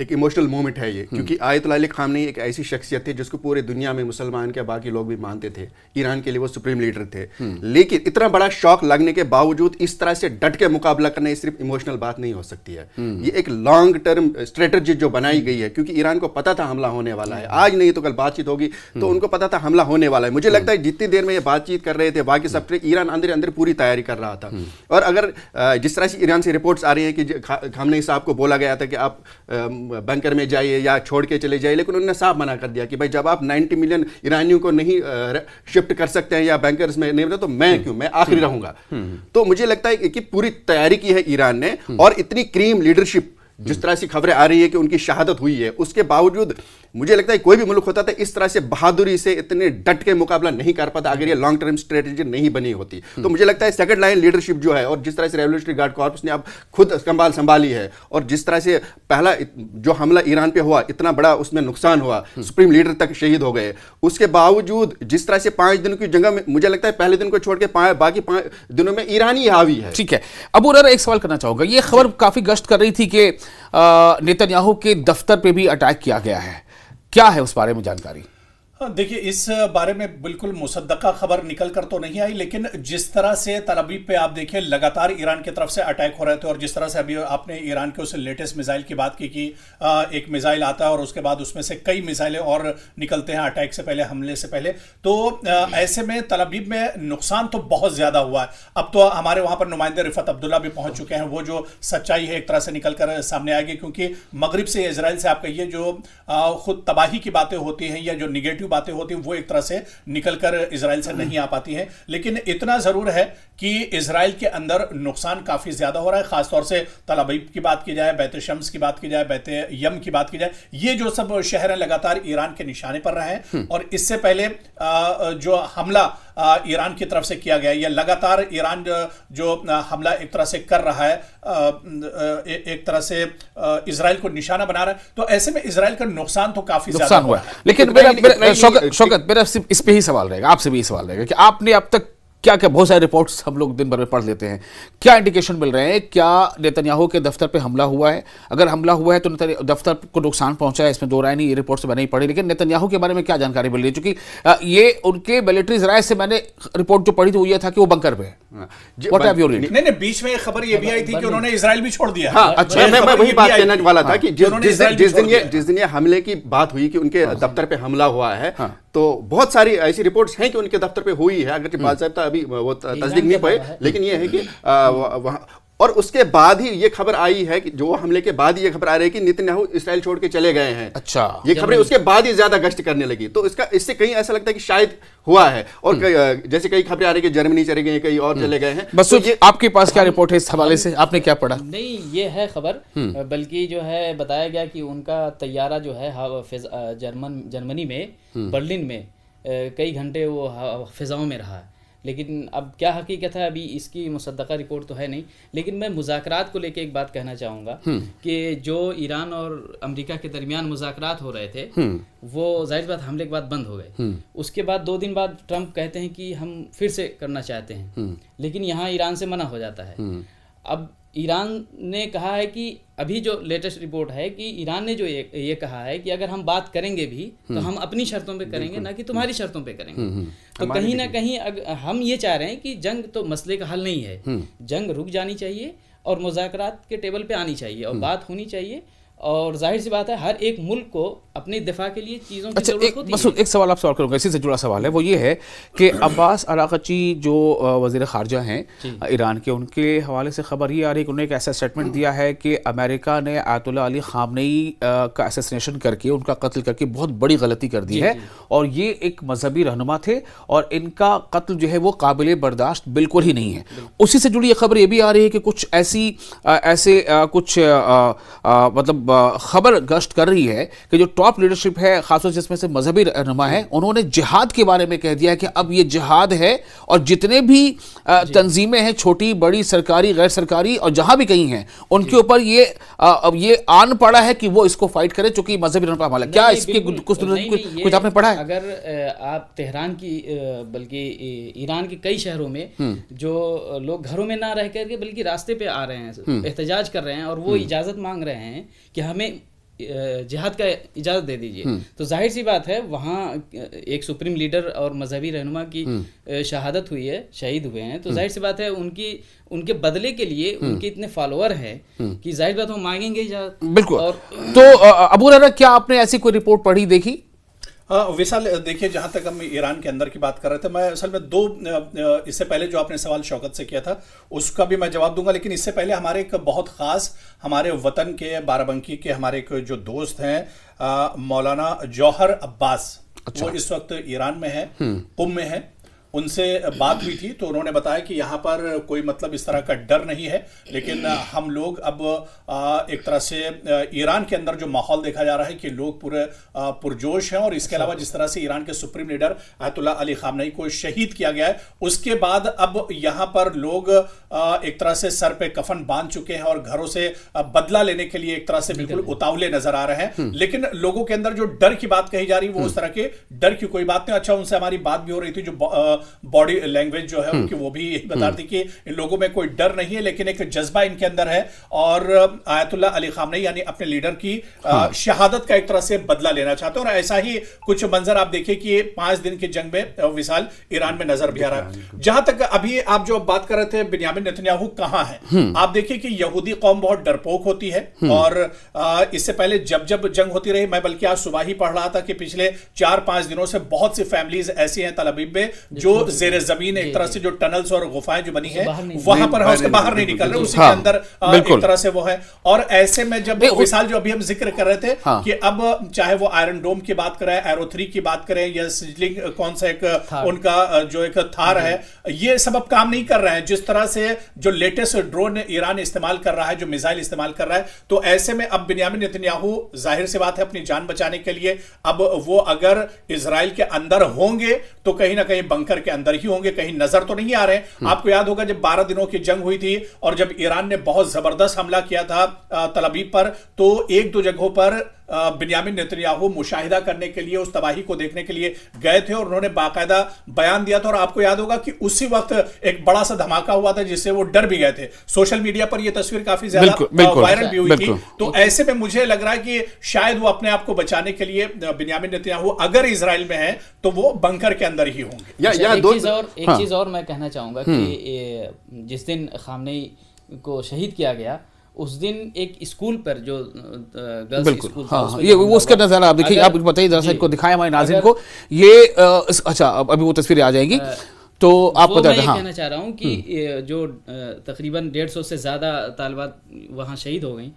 एक इमोशनल मोमेंट है ये, क्योंकि आयतुल्ला अली ख़ामनेई एक ऐसी शख्सियत थी जिसको पूरे दुनिया में मुसलमान के बाकी लोग भी मानते थे, ईरान के लिए वो सुप्रीम लीडर थे। लेकिन इतना बड़ा शौक लगने के बावजूद इस तरह से डट के मुकाबला करना ये सिर्फ इमोशनल बात नहीं हो सकती है, ये एक लॉन्ग टर्म स्ट्रेटजी जो बनाई गई है, क्योंकि ईरान को पता था हमला होने वाला है, आज नहीं तो कल बातचीत होगी, तो उनको पता था हमला होने वाला है। मुझे लगता है जितनी देर में ये बातचीत कर रहे थे बाकी सब ईरान अंदर अंदर पूरी तैयारी कर रहा था। और अगर जिस तरह से ईरान से रिपोर्ट्स आ रही है कि ख़ामनेई साहब को बोला गया था कि आप बंकर में जाइए या छोड़ के चले जाइए, लेकिन उन्होंने साफ मना कर दिया कि भाई जब आप 90 मिलियन ईरानियों को नहीं शिफ्ट कर सकते हैं या बैंकर्स में नहीं, तो मैं क्यों, मैं आखिरी रहूंगा। तो मुझे लगता है कि पूरी तैयारी की है ईरान ने, और इतनी क्रीम लीडरशिप जिस तरह से खबरें आ रही है कि उनकी शहादत हुई है, उसके बावजूद मुझे लगता है कोई भी मुल्क होता था इस तरह से बहादुरी से इतने डट के मुकाबला नहीं कर पाता अगर ये लॉन्ग टर्म स्ट्रेटेजी नहीं बनी होती। तो मुझे लगता है सेकंड लाइन लीडरशिप जो है, और जिस तरह से रेवोल्यूशनरी गार्ड कॉर्प्स ने अब खुद संभाली है, और जिस तरह से पहला जो हमला ईरान पे हुआ इतना बड़ा उसमें नुकसान हुआ, सुप्रीम लीडर तक शहीद हो गए, उसके बावजूद जिस तरह से 5 दिनों की जंग में मुझे लगता है पहले दिन को छोड़ के बाकी 5 दिनों में ईरानी हावी है। ठीक है, अबू हुरैरा एक सवाल करना चाहूंगा, ये खबर काफी गश्त कर रही थी कि नेतन्याहू के दफ्तर पे भी अटैक किया गया है, क्या है उस बारे में जानकारी? देखिए, इस बारे में बिल्कुल मुसद्दका खबर निकल कर तो नहीं आई, लेकिन जिस तरह से तल अवीव पे आप देखिए लगातार ईरान की तरफ से अटैक हो रहे थे, और जिस तरह से अभी आपने ईरान के उस लेटेस्ट मिसाइल की बात की कि एक मिसाइल आता है और उसके बाद उसमें से कई मिसाइलें और निकलते हैं अटैक से पहले, हमले से पहले, तो ऐसे में तल अवीव में नुकसान तो बहुत ज्यादा हुआ है। अब तो हमारे वहां पर नुमाइंदे रिफत अब्दुल्ला भी पहुंच चुके हैं, वो जो सच्चाई है एक तरह से निकल कर सामने आएगी, क्योंकि मगरिब से इजराइल से आप कहिए जो खुद तबाही की बातें होती हैं या जो निगेटिव बातें होती हैं वो एक तरह से निकलकर इजराइल से नहीं आ पाती हैं। लेकिन इतना जरूर है कि इजराइल के अंदर नुकसान काफी ज्यादा हो रहा है, खासतौर से तल अवीव की बात की जाए, बैत शम्स की बात की जाए, बैत यम की बात की जाए, ये जो सब शहर हैं लगातार ईरान के निशाने पर रहे हैं। और इससे पहले जो हमला ईरान की तरफ से किया गया, या लगातार ईरान जो हमला एक तरह से कर रहा है, एक तरह से इजराइल को निशाना बना रहा है, तो ऐसे में इजराइल का नुकसान तो काफी ज्यादा हुआ है। लेकिन शौकत, मेरा सिर्फ इस पे ही सवाल रहेगा, आपसे भी ये सवाल रहेगा कि आपने अब तक क्या क्या, बहुत सारे रिपोर्ट्स हम लोग दिन भर में पढ़ लेते हैं, क्या इंडिकेशन मिल रहे हैं, क्या नेतन्याहू के दफ्तर पे हमला हुआ है? अगर हमला हुआ है तो दफ्तर को नुकसान पहुंचा है, इसमें दो राय नहीं, ये रिपोर्ट से बनी पड़ी, लेकिन नेतन्याहू के बारे में क्या जानकारी मिल रही है? क्योंकि ये उनके मिलिट्री जराये से मैंने रिपोर्ट जो पढ़ी थी वो ये था कि वो बंकर पे है। What have you read? नहीं, बीच में खबर ये भी आई थी कि उन्होंने इजराइल भी छोड़ दिया। हाँ, अच्छा, मैं वही बात कहने वाला था कि जिस दिन ये हमले की बात हुई कि उनके दफ्तर पे हमला हुआ है, तो बहुत सारी ऐसी रिपोर्ट्स हैं कि उनके दफ्तर पे हुई है, अगर बाकायदा अभी वो तस्दीक नहीं पाई, लेकिन ये है कि वहाँ, और उसके बाद ही ये खबर आई है कि जो हमले के बाद ही ये खबर आ रही है कि नेतन्याहू इस्राइल छोड़ के चले गए हैं। अच्छा, ये खबरें उसके बाद ही ज्यादा गश्त करने लगी, तो इससे कहीं ऐसा लगता है कि शायद हुआ है। और जैसे कई खबरें आ रही है कि जर्मनी चले गए, कई और चले गए हैं। बस तो आपके पास क्या रिपोर्ट है इस हवाले से, आपने क्या पढ़ा? नहीं, ये है खबर, बल्कि जो है बताया गया कि उनका तैयारा जो है जर्मनी में, बर्लिन में कई घंटे वो फिजाओं में रहा। लेकिन अब क्या हकीकत है अभी इसकी मुसद्दक़ा रिपोर्ट तो है नहीं, लेकिन मैं मुज़ाकरात को लेके एक बात कहना चाहूँगा कि जो ईरान और अमेरिका के दरमियान मुज़ाकरात हो रहे थे वो ज़ाहिर बात हमले के बाद बंद हो गए। उसके बाद 2 दिन बाद ट्रंप कहते हैं कि हम फिर से करना चाहते हैं, लेकिन यहाँ ईरान से मना हो जाता है। अब ईरान ने कहा है कि अभी जो लेटेस्ट रिपोर्ट है कि ईरान ने जो ये कहा है कि अगर हम बात करेंगे भी तो हम अपनी शर्तों पे करेंगे, ना कि तुम्हारी शर्तों पे करेंगे। तो कहीं ना कहीं हम ये चाह रहे हैं कि जंग तो मसले का हल नहीं है, जंग रुक जानी चाहिए और मुज़ाकरात के टेबल पे आनी चाहिए और बात होनी चाहिए। और जाहिर सी बात है हर एक मुल्क को अपने दिफा के लिए चीज़ों की ज़रूरत होती है। एक सवाल आपसे और करूँगा, इसी से जुड़ा सवाल है, वो ये है कि अब्बास अराग़ची जो वज़ीर ख़ारजा हैं ईरान के, उनके हवाले से खबर ये आ रही है कि उन्होंने एक ऐसा स्टेटमेंट दिया है कि अमेरिका ने आयतुल्लाह अली ख़ामनेई का असैसिनेशन करके, उनका कत्ल करके बहुत बड़ी गलती कर दी है और ये एक मजहबी रहनुमा थे और इनका कत्ल जो है वो काबिल बर्दाश्त बिल्कुल ही नहीं है। उसी से जुड़ी खबर ये भी आ रही है कि कुछ मतलब खबर गश्त कर रही है कि जो टॉप लीडरशिप है, खासतौर जिसमें से मजहबी रहनुमा है, उन्होंने जिहाद के बारे में कह दिया है कि अब ये जिहाद है और जितने भी तंजीमें हैं, छोटी बड़ी, सरकारी गैर सरकारी और जहां भी कहीं हैं, उनके ऊपर ये आन पड़ा है कि वो इसको फाइट करें, चूंकि मजहबी रहनुमा हमला। क्या इसके कुछ आपने पढ़ा है? अगर आप तेहरान की बल्कि ईरान के कई शहरों में जो लोग घरों में ना रह करके बल्कि रास्ते पे आ रहे हैं, एहतजाज कर रहे हैं और वो इजाजत मांग रहे हैं कि हमें जिहाद का इजाज़त दे दीजिए, तो जाहिर सी बात है वहाँ एक सुप्रीम लीडर और मजहबी रहनुमा की शहादत हुई है, शहीद हुए हैं, तो जाहिर सी बात है उनके बदले के लिए उनके इतने फॉलोअर हैं कि जाहिर बात वो मांगेंगे इजाज़त। बिल्कुल। तो अबू हुरैरा, क्या आपने ऐसी कोई रिपोर्ट पढ़ी, देखी? विशाल, देखिए, जहां तक हम ईरान के अंदर की बात कर रहे थे, मैं असल में इससे पहले जो आपने सवाल शौकत से किया था उसका भी मैं जवाब दूंगा, लेकिन इससे पहले हमारे एक बहुत खास हमारे वतन के बाराबंकी के हमारे एक जो दोस्त हैं मौलाना जौहर अब्बास, वो इस वक्त ईरान में है, कुम में है। उनसे बात हुई थी तो उन्होंने बताया कि यहाँ पर कोई मतलब इस तरह का डर नहीं है, लेकिन हम लोग अब एक तरह से ईरान के अंदर जो माहौल देखा जा रहा है कि लोग पूरे पुरजोश हैं, और इसके अलावा जिस तरह से ईरान के supreme leader Ayatollah Ali Khamenei को शहीद किया गया है, उसके बाद अब यहाँ पर लोग एक तरह से सर पे कफन बांध चुके हैं और घरों से बदला लेने के लिए एक तरह से बिल्कुल उतावले नजर आ रहे हैं। लेकिन लोगों के अंदर जो डर की बात कही जा रही है वो उस तरह के डर की कोई बात नहीं। अच्छा, उनसे हमारी बात भी हो रही थी, जो बॉडी लैंग्वेज जो है उनकी, वो भी यही बता रही थी कि इन लोगों में कोई डर नहीं है, लेकिन एक जज्बा इनके अंदर है और आयतुल्लाह अली खामनेई यानी अपने लीडर की शहादत का एक तरह से बदला लेना चाहते हैं। और ऐसा ही कुछ मंजर आप देखिए कि 5 दिन की जंग में विशाल ईरान में नजर भी आ रहा है। जहां तक अभी आप जो बात कर रहे थे बिन्यामिन नेतन्याहू कहां है, आप देखिए कि यहूदी कौम बहुत डरपोक होती है और इससे पहले जब जंग होती रही, मैं बल्कि आज सुबह ही पढ़ रहा था कि पिछले 4-5 दिनों से बहुत सी फैमिलीज ऐसी हैं तल अवीव में जो ज़ेरे ज़मीन एक तरह से जो टनल्स और गुफाएं जो बनी है वहां पर है, उसके बाहर नहीं निकल रहे, उसी के अंदर एक तरह से वो है। और ऐसे में जब विशाल जो अभी हम जिक्र कर रहे थे कि अब चाहे वो आयरन डोम की बात करें, एरो 3 की बात करें या सिजलिंग कौन सा एक उनका जो एक थार है, ये सब अब काम नहीं कर रहे हैं। जिस तरह से जो लेटेस्ट ड्रोन ईरान इस्तेमाल कर रहा है, जो मिसाइल इस्तेमाल कर रहा है, तो ऐसे में अब बिन्यामिन नेतन्याहू जाहिर सी बात है अपनी जान बचाने के लिए अब वो अगर इजराइल के अंदर होंगे तो कहीं ना कहीं बंकर के अंदर ही होंगे, कहीं नजर तो नहीं आ रहे। आपको याद होगा जब 12 दिनों की जंग हुई थी और जब ईरान ने बहुत जबरदस्त हमला किया था तल अवीव पर, तो 1-2 जगहों पर बिन्यामिन नेतन्याहू मुशाहिदा करने के लिए, उस तबाही को देखने के लिए गए थे और उन्होंने बाकायदा बयान दिया था। और आपको याद होगा कि उसी वक्त एक बड़ा सा धमाका हुआ था जिससे वो डर भी गए थे। सोशल मीडिया पर यह तस्वीर काफी ज्यादा वायरल भी हुई थी। तो ऐसे में मुझे लग रहा है कि शायद वो अपने आप को बचाने के लिए बिन्यामिन नेतन्याहू अगर इजराइल में है तो वो बंकर के अंदर ही होंगे। एक चीज और मैं कहना चाहूंगा कि जिस दिन खामनेई को शहीद किया गया उस दिन एक स्कूल पर जो गर्ल्स स्कूल था, ये वो उसका नजारा आप देखिए, आप बताइए जरा, इनको दिखाएं हमारे नाज़रीन को ये। अच्छा, अभी वो तस्वीरें आ जाएंगी तो आप बता दें। मैं कहना चाह रहा हूँ कि जो तकरीबन 150 से ज़्यादा तालिबात वहाँ शहीद हो गई,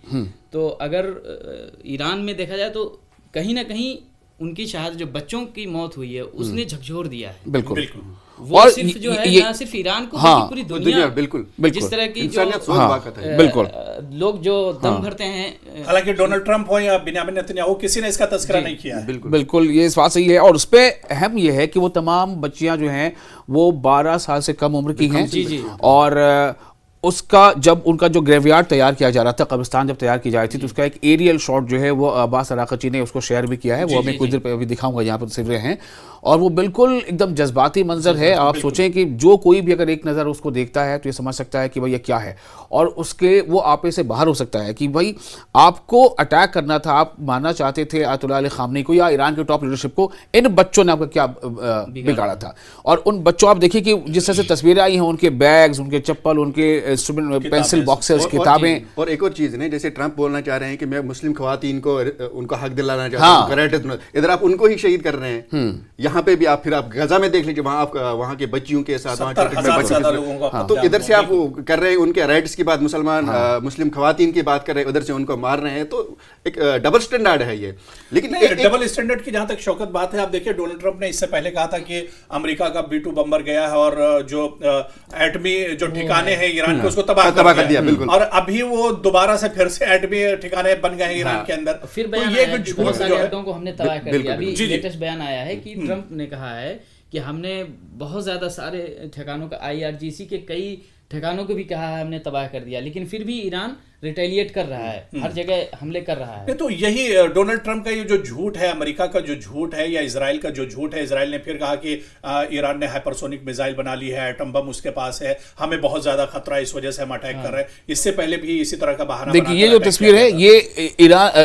तो अगर ईरान में देखा जाए तो कहीं ना कहीं उनकी शहादत, जो बच्चों की मौत हुई है, उसने झकझोर दिया है। बिल्कुल बिल्कुल। वो और सिर्फ जो है ना सिर्फ ईरान को हाँ, बल्कि पूरी दुनिया, बिल्कुल जिस तरह की जो इंसानियत सोच वाकत है। बिल्कुल। लोग जो दम भरते हैं, हालांकि डोनाल्ड ट्रंप हो या बिन्यामिन नेतन्याहू, किसी ने इसका तस्करा नहीं किया है। बिल्कुल ये इस बात सही है। और उस पे अहम ये है कि वो तमाम बच्चियां जो हैं वो 12 साल से कम उम्र की हैं। जी, जी। और उसका जब उनका जो ग्रेवयार्ड तैयार किया जा रहा था, कब्रिस्तान जब तैयार की जा रही थी, तो उसका एक एरियल शॉट जो है वो अब्बास अराक़ची ने उसको शेयर भी किया है। वो हमें कुछ देर पे अभी दिखाऊंगा, यहाँ पर तस्वीरें हैं और वो बिल्कुल एकदम जज्बाती मंजर है। आप सोचें कि जो कोई भी अगर एक नज़र उसको देखता है तो ये समझ सकता है कि भाई ये क्या है, और उसके वो आपे से बाहर हो सकता है कि भाई आपको अटैक करना था, आप मानना चाहते थे आयतुल्लाह अली ख़ामनेई को या ईरान के टॉप लीडरशिप को, इन बच्चों ने आपका क्या बिगाड़ा था। और उन बच्चों, आप देखिए कि जिस तरह से तस्वीरें आई हैं, उनके बैग्स, उनके चप्पल, उनके इंस्ट्रूमेंट, पेंसिल बॉक्सेस, किताबें। और एक और चीज है, जैसे ट्रंप बोलना चाह रहे हैं कि मैं मुस्लिम खवातीन को उनको हक दिलाना चाहता हूं, इधर आप उनको ही शहीद कर रहे हैं। यहाँ पे भी आप फिर आप गजा में देख लीजिए, वहाँ के बच्चियों के साथ, तो इधर से आप कर रहे हैं उनके राइट्स की बात, मुस्लिम खवातीन की बात कर रहे हैं, उधर से उनको मार रहे हैं। तो एक डबल स्टैंडर्ड है ये। लेकिन डबल स्टैंडर्ड की जहां तक शौकत बात है, आप देखिए डोनाल्ड ट्रंप ने इससे पहले कहा था कि अमेरिका का B-2 बम्बर गया है और जो एटमी जो ठिकाने हैं ईरान के, उसको तबाह कर दिया। बिल्कुल। और अभी वो दोबारा से फिर से एटमी ठिकाने बन गए हैं ईरान के अंदर। फिर तो ये कुछ बहुत सारे अड्डों को हमने तबाह कर दिया। अभी जी, जी। लेटेस्ट बयान आया है कि ट्रंप ने कहा है कि हमने बहुत ज्यादा सारे ठिकानों का, IRGC के कई ठिकानों को भी कहा है हमने तबाह कर दिया, लेकिन फिर भी ईरान रिटेलिएट कर रहा है, हर जगह हमले कर रहा है। तो यही डोनाल्ड ट्रंप का ये जो झूठ है, अमेरिका का जो झूठ है या इजराइल का जो झूठ है, इजराइल ने फिर कहा कि ईरान ने हाइपरसोनिक मिसाइल बना ली है, एटम बम उसके पास है, हमें बहुत ज्यादा खतरा है, इस वजह से हम अटैक कर रहे हैं। इससे पहले भी इसी तरह का बहाना देखिए, ये जो तस्वीर है ये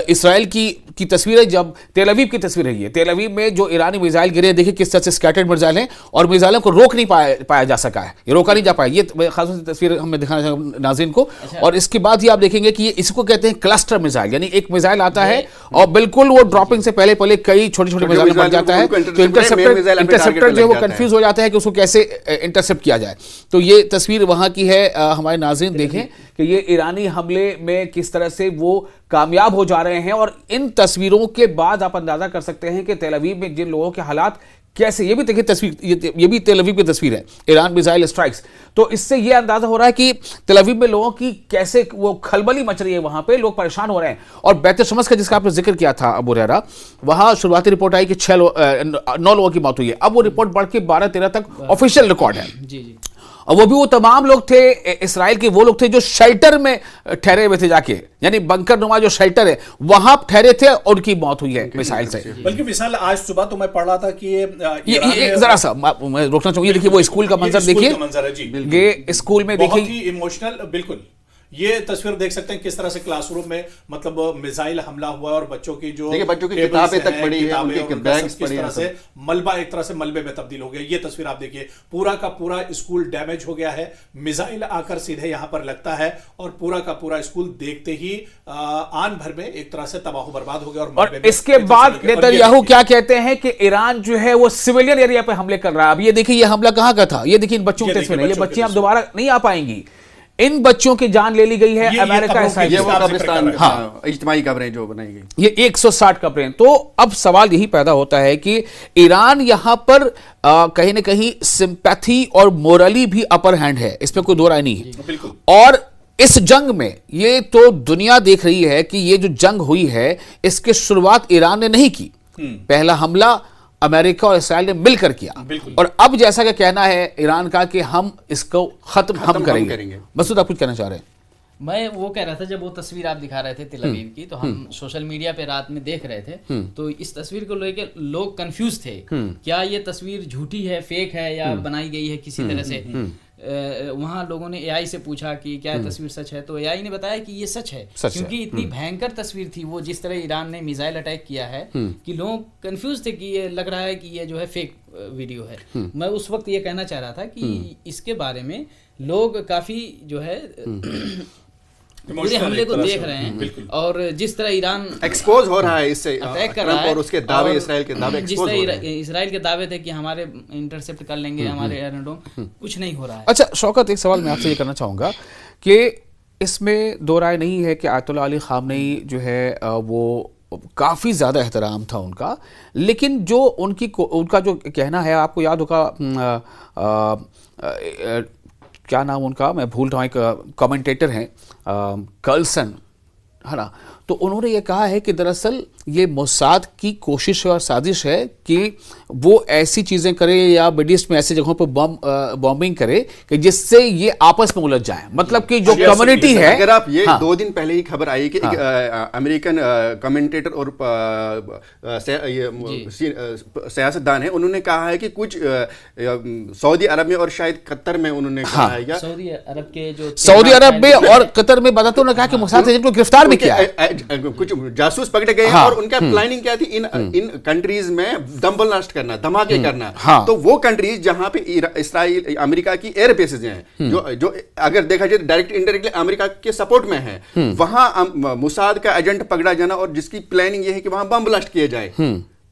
इसराइल की तस्वीर है, जब तेल अवीव की तस्वीर है। ये तेल अवीव में जो ईरानी मिसाइल गिरे, देखिए किस तरह से स्कैटर्ड मिसाइल हैं और मिसाइलों को रोक नहीं पाया जा सका है, ये रोका नहीं जा पाया। ये खास तस्वीर हमें दिखाना चाहूंगा नाज़रीन को। और इसके बाद ही आप देखेंगे कि इसको कहते हैं क्लस्टर मिसाइल, यानी एक मिसाइल आता है और बिल्कुल वो ड्रॉपिंग से पहले कई छोटे छोटे मिसाइल बन जाता है, तो इंटरसेप्टर जो है वो कंफ्यूज हो जाता है कि उसको कैसे इंटरसेप्ट किया जाए। तो ये तस्वीर वहां की है, हमारे नाज़रीन देखें कि ये ईरानी हमले में किस तरह से वो कामयाब हो जा रहे हैं। और इन तस्वीरों के बाद आप अंदाजा कर सकते हैं कि तेल अवीव में जिन लोगों के हालात कैसे, ये भी देखिए तस्वीर, ये भी तेल अवीव की तस्वीर है, ईरान मिसाइल स्ट्राइक्स। तो इससे ये अंदाजा हो रहा है कि तेल अवीव में लोगों की कैसे वो खलबली मच रही है, वहां पे लोग परेशान हो रहे हैं। और बैत शमस का जिसका आपने जिक्र किया था अबू हुरैरा, वहां शुरुआती रिपोर्ट आई कि 9 लोगों की मौत हुई है। अब वो रिपोर्ट बढ़ के 12-13 तक ऑफिशियल रिकॉर्ड है। जी जी। और वो भी वो तमाम लोग थे इसराइल के, वो लोग थे जो शेल्टर में ठहरे हुए थे जाके, यानी बंकर नुमा जो शेल्टर है वहां ठहरे थे और उनकी मौत हुई है मिसाइल से। बल्कि मिसाइल आज सुबह तो मैं पढ़ रहा था कि ये जरा सा मैं रोकना चाहूंगा, देखिए वो स्कूल का मंजर देखिए, ये स्कूल में देखिए, बहुत ही इमोशनल। बिल्कुल ये तस्वीर देख सकते हैं किस तरह से क्लासरूम में मतलब मिसाइल हमला हुआ और बच्चों की जो बच्चों की किताबें तक पड़ी है, उनके बैग्स किस तरह से मलबा एक तरह से मलबे में तब्दील हो गया। ये तस्वीर आप देखिए, पूरा का पूरा स्कूल डैमेज हो गया है, मिसाइल आकर सीधे यहां पर लगता है और पूरा का पूरा स्कूल देखते ही आन भर में एक तरह से तबाह बर्बाद हो गया। और इसके बाद नेतन्याहू क्या कहते हैं कि ईरान जो है वो सिविलियन एरिया पे हमले कर रहा है। अब ये देखिए, ये हमला कहां का था, ये देखिए इन बच्चों की तस्वीर है, ये बच्चियां अब दोबारा नहीं आ पाएंगी, इन बच्चों की जान ले ली गई है अमेरिका इसराइल। ये वो कब्रिस्तान, हाँ, इज्तिमाई कब्रें जो बनाई गई, ये 160 कब्रें। तो अब सवाल यही पैदा होता है कि ईरान यहां पर कहीं ना कहीं सिंपैथी और मोरली भी अपर हैंड है, इसमें कोई दो राय नहीं है। और इस जंग में ये तो दुनिया देख रही है कि ये जो जंग हुई है इसकी शुरुआत ईरान ने नहीं की, पहला हमला अमेरिका और इसराइल ने मिलकर किया। और अब जैसा कि कहना है ईरान का कि हम इसको खत्म हम करेंगे। मसूद, आप कुछ कहना चाह रहे हैं? मैं वो कह रहा था, जब वो तस्वीर आप दिखा रहे थे तेल अवीव की, तो हम सोशल मीडिया पे रात में देख रहे थे, तो इस तस्वीर को लेकर लोग कंफ्यूज थे, क्या ये तस्वीर झूठी है, फेक है या बनाई गई है किसी तरह से। वहां लोगों ने AI से पूछा कि क्या तस्वीर सच है, तो AI ने बताया कि ये सच है, क्योंकि इतनी भयंकर तस्वीर थी वो, जिस तरह ईरान ने मिसाइल अटैक किया है कि लोग कंफ्यूज थे कि ये लग रहा है कि ये जो है फेक वीडियो है। मैं उस वक्त ये कहना चाह रहा था कि इसके बारे में लोग काफी जो है पूरे हमले को देख रहे हैं और जिस तरह ईरान एक्सपोज हो रहा है इससे अटैक कर रहा है, और उसके दावे, इसराइल के दावे जिस तरह इसराइल के दावे थे कि हमारे इंटरसेप्ट कर लेंगे हमारे एयरड्रोम, कुछ नहीं हो रहा है। अच्छा शौकत, एक सवाल मैं आपसे ये करना चाहूंगा कि इसमें दो राय नहीं है कि आयतुल्लाह अली ख़ामनेई जो है वो काफ़ी ज़्यादा एहतराम था उनका, लेकिन जो उनका जो कहना है, आपको याद होगा क्या नाम उनका, मैं भूल रहा हूँ, एक कमेंटेटर हैं कर्लसन, है ना, तो उन्होंने ये कहा है कि दरअसल ये मोसाद की कोशिश और साजिश है कि वो ऐसी चीज़ें करे या मिडिल ईस्ट में ऐसी जगहों पर बॉम्बिंग करे कि जिससे ये आपस में उलझ जाए। मतलब कि जो कम्युनिटी है, अगर आप ये 2 दिन पहले ही खबर आई कि एक अमेरिकन कमेंटेटर और सियासतदान है, उन्होंने कहा है कि कुछ सऊदी अरब में और शायद कतर में उन्होंने कहा है, या सऊदी अरब में और कतर में बताते उन्होंने कहा कि मोसाद एजेंट को गिरफ्तार भी किया है, कुछ जासूस पकड़े गए हैं और उनका प्लानिंग क्या थी, इन कंट्रीज में दम ब्लास्ट करना, धमाके करना। तो वो कंट्रीज जहां पे इसराइल, अमेरिका की एयर बेसेस हैं, जो अगर देखा जाए डायरेक्ट इनडायरेक्टली अमेरिका के सपोर्ट में है, वहां मोसाद का एजेंट पकड़ा जाना और जिसकी प्लानिंग ये है कि वहां बम ब्लास्ट किए जाए,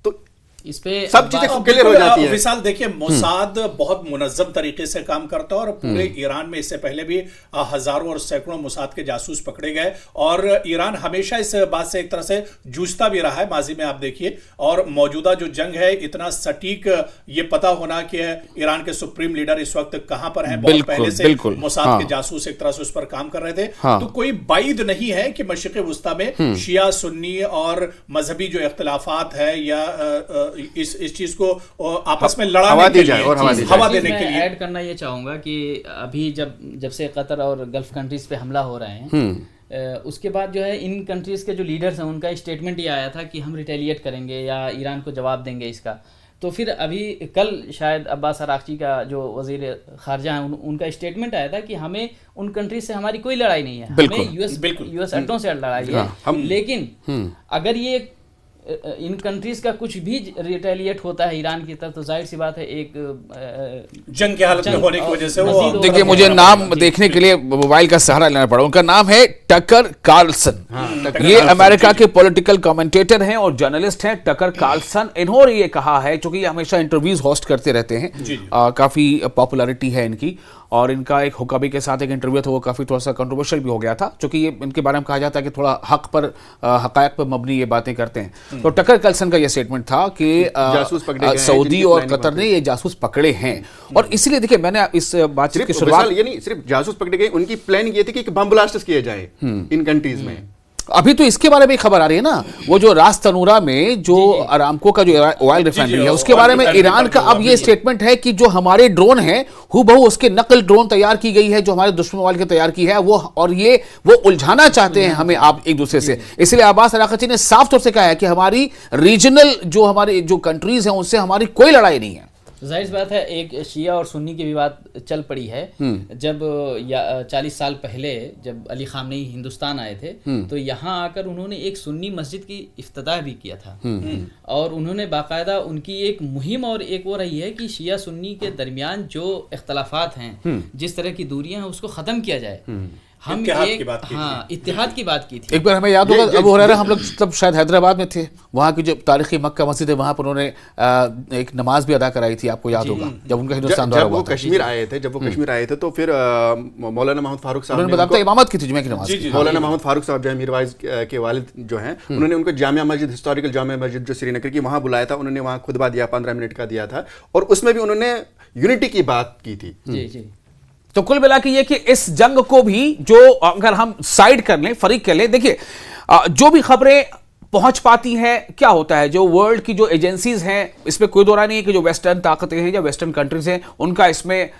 तो इस पे सब चीजें क्लियर हो जाती है। विशाल देखिए, मोसाद बहुत मुनज्जम तरीके से काम करता है और पूरे ईरान में इससे पहले भी हजारों और सैकड़ों मोसाद के जासूस पकड़े गए और ईरान हमेशा इस बात से एक तरह से जूझता भी रहा है माजी में, आप देखिए। और मौजूदा जो जंग है, इतना सटीक ये पता होना कि ईरान के सुप्रीम लीडर इस वक्त कहां पर हैं, बहुत पहले से मोसाद के जासूस एक तरह से उस पर काम कर रहे थे। तो कोई बाइद नहीं है कि मशरिक़ वुस्ता में शिया सुन्नी और मजहबी जो इख्तिलाफात है या इस चीज को आपस में लड़ाने के लिए, हवा देने के लिए ऐड करना ये चाहूंगा कि अभी जब से कतर और गल्फ कंट्रीज पे हमला हो रहे हैं, उसके बाद जो है इन कंट्रीज के जो लीडर्स हैं उनका स्टेटमेंट ये आया था कि हम रिटेलिएट करेंगे या ईरान को जवाब देंगे इसका। तो फिर अभी कल शायद अब्बास अरागची का जो वजीर खारजा है उनका स्टेटमेंट आया था कि हमें उन कंट्रीज से हमारी कोई लड़ाई नहीं है, हमें यूएस अड्डों से लड़ाई है। लेकिन अगर ये इन कंट्रीज का कुछ भी रिटेलिएट होता है ईरान की तरफ, तो जाहिर सी बात है एक जंग की हालत में होने की वजह से वो, देखिए मुझे नाम देखने के लिए मोबाइल का सहारा लेना पड़ा। उनका नाम है टकर कार्लसन। ये अमेरिका के पॉलिटिकल कमेंटेटर हैं और जर्नलिस्ट हैं, टकर कार्लसन। इन्होंने ये कहा है, चूंकि ये हमेशा इंटरव्यूज होस्ट करते रहते हैं, काफी पॉपुलैरिटी है इनकी, और इनका एक हुक्काबी के साथ एक इंटरव्यू था, वो काफ़ी थोड़ा सा कंट्रोवर्शियल भी हो गया था, क्योंकि ये इनके बारे में कहा जाता है कि थोड़ा हक़ायक़ पर मबनी ये बातें करते हैं। तो टकर कार्लसन का ये स्टेटमेंट था कि सऊदी और कतर ने ये जासूस पकड़े हैं, और इसलिए देखिए मैंने इस बातचीत की शुरुआत, ये नहीं सिर्फ जासूस पकड़े गए, उनकी प्लानिंग ये थी कि बम ब्लास्ट किए जाए इन कंट्रीज में। अभी तो इसके बारे में खबर आ रही है ना, वो जो रास तनूरा में जो अरामको का जो ऑयल रिफाइनरी है उसके बारे में ईरान का अब ये स्टेटमेंट है कि जो हमारे ड्रोन हैं हूबहू उसके नकल ड्रोन तैयार की गई है जो हमारे दुश्मन वाले की तैयार की है वो, और ये वो उलझाना चाहते हैं हमें आप एक दूसरे से। इसलिए अब्बास अरागची ने साफ तौर से कहा है कि हमारी रीजनल जो हमारे जो कंट्रीज हैं उनसे हमारी कोई लड़ाई नहीं है। जाहिर बात है, एक शिया और सुन्नी की विवाद चल पड़ी है। जब 40 साल पहले जब अली खामनेई हिंदुस्तान आए थे, तो यहाँ आकर उन्होंने एक सुन्नी मस्जिद की इफ्तिताह भी किया था, और उन्होंने बाकायदा उनकी एक मुहिम और एक वो रही है कि शिया सुन्नी के दरमियान जो इख्तलाफात हैं, जिस तरह की दूरियां हैं, उसको ख़त्म किया जाए। हम इत्तेहाद की बात की थी। एक बार हमें याद होगा अबू हुरैरा, हम लोग तब शायद हैदराबाद में थे, वहाँ की जो तारीखी मक्का मस्जिद है वहाँ पर उन्होंने एक नमाज भी अदा कराई थी, आपको याद होगा, जब उनका हिंदुस्तान दौरा हुआ था। कश्मीर आए थे, जब वो कश्मीर आए थे तो फिर मौलाना मोहम्मद फारूक साहब ने बताया इमामत की थी जुमे की नमाज। मौलाना मोहम्मद फारूक साहब जो है मीरवाइज के वालिद जो हैं, उन्होंने उनको जामिया मस्जिद, हिस्टोरिकल जामिया मस्जिद जो श्रीनगर की, वहाँ बुलाया था। उन्होंने वहाँ खुतबा दिया, 15 मिनट का दिया था, और उसमें भी उन्होंने यूनिटी की बात की थी। तो कुल मिला के ये कि इस जंग को भी जो अगर हम साइड कर लें, फरीक कर लें, देखिए जो भी खबरें पहुंच पाती हैं, क्या होता है, जो वर्ल्ड की जो एजेंसीज हैं, इसमें कोई दो राय नहीं है कि जो वेस्टर्न ताकतें हैं या वेस्टर्न कंट्रीज हैं उनका इसमें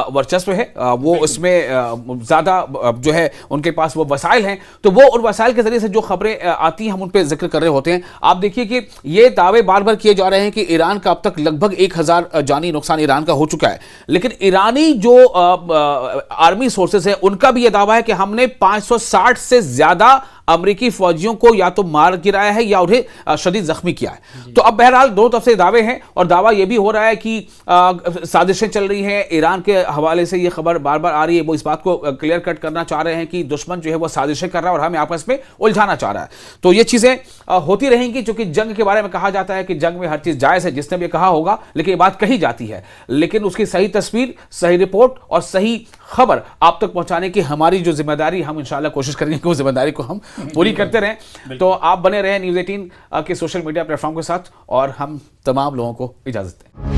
वर्चस्व है, वो इसमें ज़्यादा जो है उनके पास वो वसाइल हैं, तो वो उन वसाइल के जरिए से जो खबरें आती हैं हम उन पर जिक्र कर रहे होते हैं। आप देखिए कि ये दावे बार बार किए जा रहे हैं कि ईरान का अब तक लगभग 1000 जानी नुकसान ईरान का हो चुका है, लेकिन ईरानी जो आर्मी सोर्सेज है उनका भी ये दावा है कि हमने 560 से ज़्यादा अमेरिकी फौजियों को या तो मार गिराया है या उन्हें शदीद जख्मी किया है। तो अब बहरहाल दो तरफ से दावे हैं, और दावा यह भी हो रहा है कि साजिशें चल रही हैं। ईरान के हवाले से यह खबर बार बार आ रही है, वो इस बात को क्लियर कट करना चाह रहे हैं कि दुश्मन जो है वो साजिशें कर रहा है और हमें आपस में उलझाना चाह रहा है। तो ये चीजें होती रहेंगी, क्योंकि जंग के बारे में कहा जाता है कि जंग में हर चीज जायज है, जिसने भी कहा होगा, लेकिन ये बात कही जाती है, लेकिन उसकी सही तस्वीर, सही रिपोर्ट और सही खबर आप तक पहुंचाने की हमारी जो जिम्मेदारी, हम इंशाल्लाह कोशिश करेंगे कि उस जिम्मेदारी को हम पूरी करते रहें। तो आप बने रहे न्यूज़ 18 के सोशल मीडिया प्लेटफॉर्म के साथ, और हम तमाम लोगों को इजाजत दें।